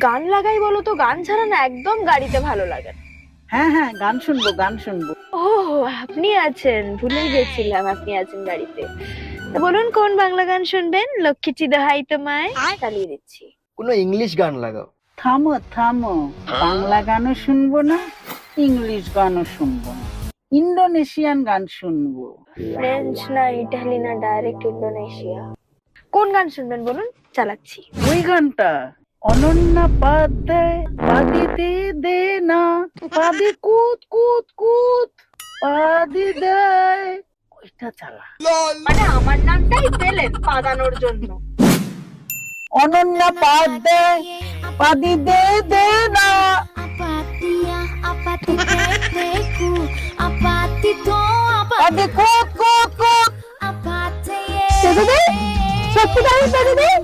গান লাগাই বলো তো, গান ছাড়া না একদম গাড়িতে ভালো লাগে না। হ্যাঁ হ্যাঁ, গান শুনবো গান শুনবো। ও, আপনি আছেন, ভুলে গেছিলাম আপনি আছেন গাড়িতে। তা বলুন কোন বাংলা গান শুনবেন? লক্ষ্মীটি দোহাই তোমায় চালিয়ে দিচ্ছি। কোনো ইংলিশ গান লাগাও। থামো থামো, বাংলা গানও শুনবো না, ইংলিশ গানও শুনবো না, ইন্দোনেশিয়ান গান শুনবো। ফ্রেঞ্চ না ইটালি না ডাইরেক্ট ইন্দোনেশিয়া। কোন গান শুনবেন বলুন, চালাচ্ছি। ওই গানটা, অনন্যা পাদ্যায় পাদি দে দে না, পাদি কুত কুত কুত, পাদি দেয়, ওইটা চালা। মানে আমার নামটাই পেলেন পাদানোর জন্য। অনন্যা পাদ্যায় পাদি দে দে না। Apatia, apatiteku, apatito, Padi কুত কুত কুত। apatie. সত্যি তাই, সত্যি তাই,